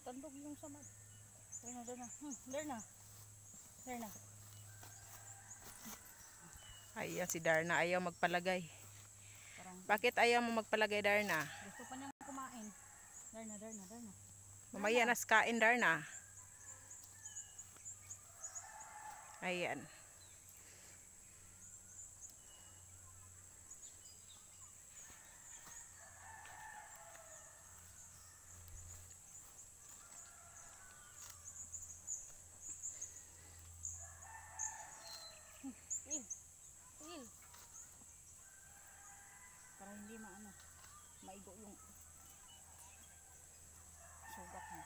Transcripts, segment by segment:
Matandog yung samad. Darna, Darna. Darna. Darna. Ayan si Darna, ayaw magpalagay. Parang, bakit ayaw mo magpalagay, Darna? gusto pa niyang kumain. Darna, Darna, Darna. Mamaya nas kain, Darna. Ayan. Il. Para hindi maigo yung sugat mo.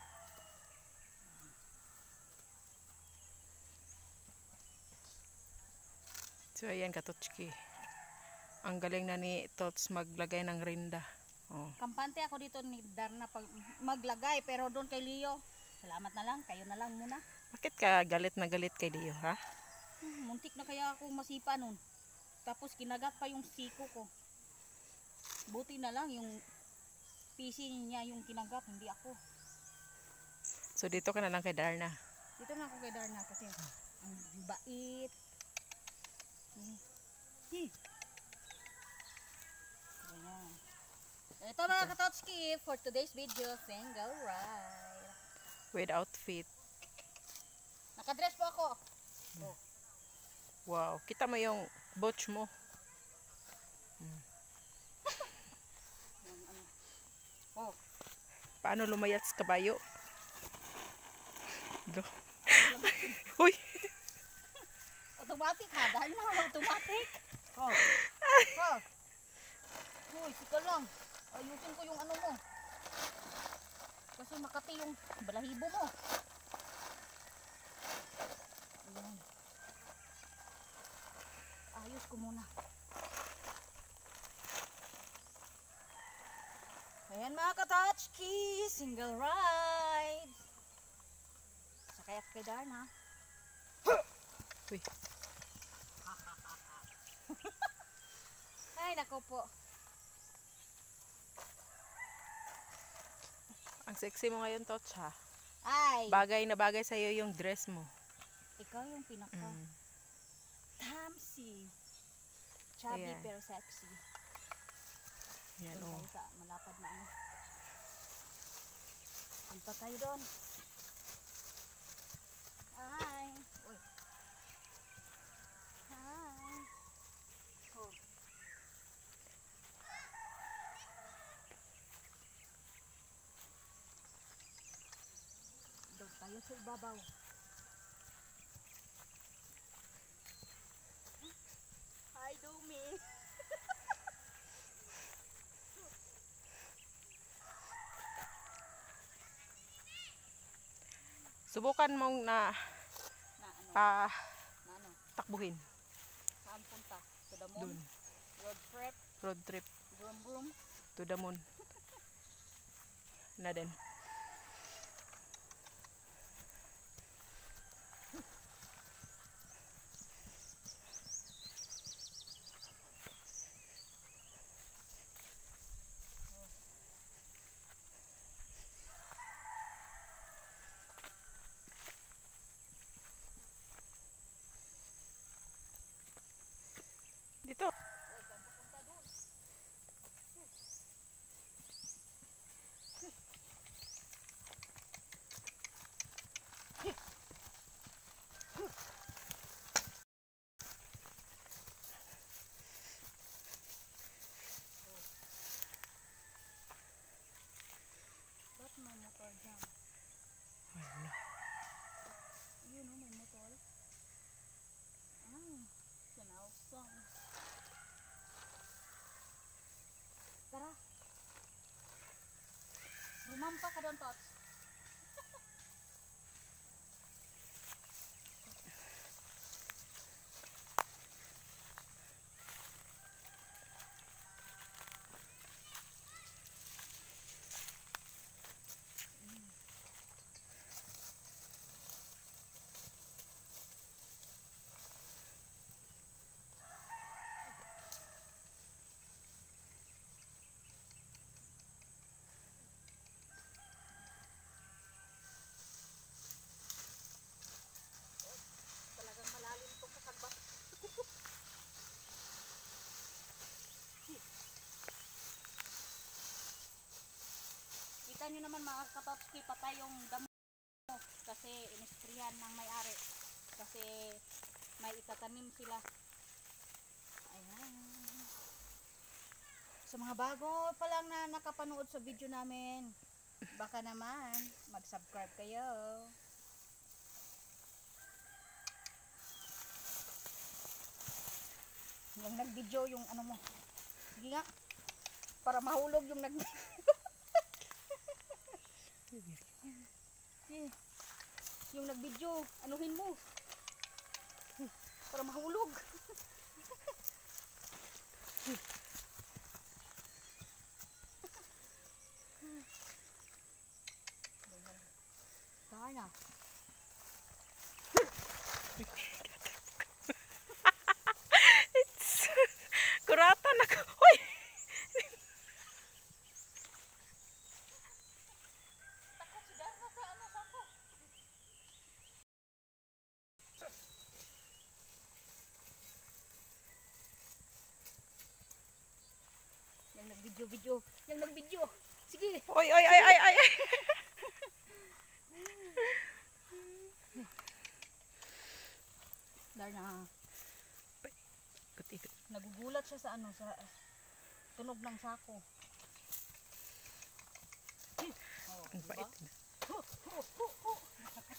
So ayan Katotski. Ang galing na ni Tots maglagay ng rinda. Oh. Kampante ako dito ni Darna pag maglagay, pero doon kay Leo, salamat na lang, kayo na lang muna. Bakit ka galit na galit kay Leo, ha? Muntik na kaya ako masipa nun. Tapos kinagat pa yung siko ko. Buti na lang yung PC niya yung kinagat, hindi ako. So dito ka na lang kay Darna. Dito na ako kay Darna kasi ang bait. Ayan. Ito mga Katotski for today's video, single ride. With outfit. Nakadress po ako. Oh. Wow, kita mo yung botch mo. Oh. Paano lumayat sa kabayo? Uy! Automatic ha, dahil na automatic. Oh. Oh. Uy, sika lang. Ayusin ko yung ano mo. Kasi makati yung balahibo mo. Ayan. Ayos ko muna. Ayan mga Katotski, single ride. Sakay ako kay Darna. Uy. Ay, nako po. Ang sexy mo ngayon, Tots, ha? Ay, Bagay na bagay sa'yo yung dress mo. ikaw yung pinaka tamsi. Chubby Ayan. pero sexy. Yan, Doon oh. tayo sa malapad na ano. Punta tayo doon. Hi. Uy. Hi. Oh. Doon tayo sa ibabaw. Hi, Dumi. Subukan mong Na ano? Na ano? takbuhin. Saan punta? To the moon? Dun. Road trip? Road trip Vroom vroom? to the moon. Na din. Dito. Ba't may motor dyan? Wala. Yun o, may motor. Ah, sinawsong. Tara. Rumampa ka doon, Tots. Kita nyo naman mga katotski, patay yung damo kasi inisprihan ng may-ari. Kasi may itatanim sila. Ayan. Sa mga bago pa lang na nakapanood sa video namin, baka naman mag-subscribe kayo. Yung nag-video yung ano mo. Sige nga. Para mahulog yung nag yung nag-video, anuhin mo. Para mahulog. Sana. Kuratan ako. Hoy! Takot si Darna sa ano sako. Yung nag-video. Yung nag-video. Sige. Oy, oy, ay, ay, ay. Darna. Ikot-ikot. Nagugulat siya sa ano, sa tunog ng sako. Oh, Ang diba? pait. Nakakatakot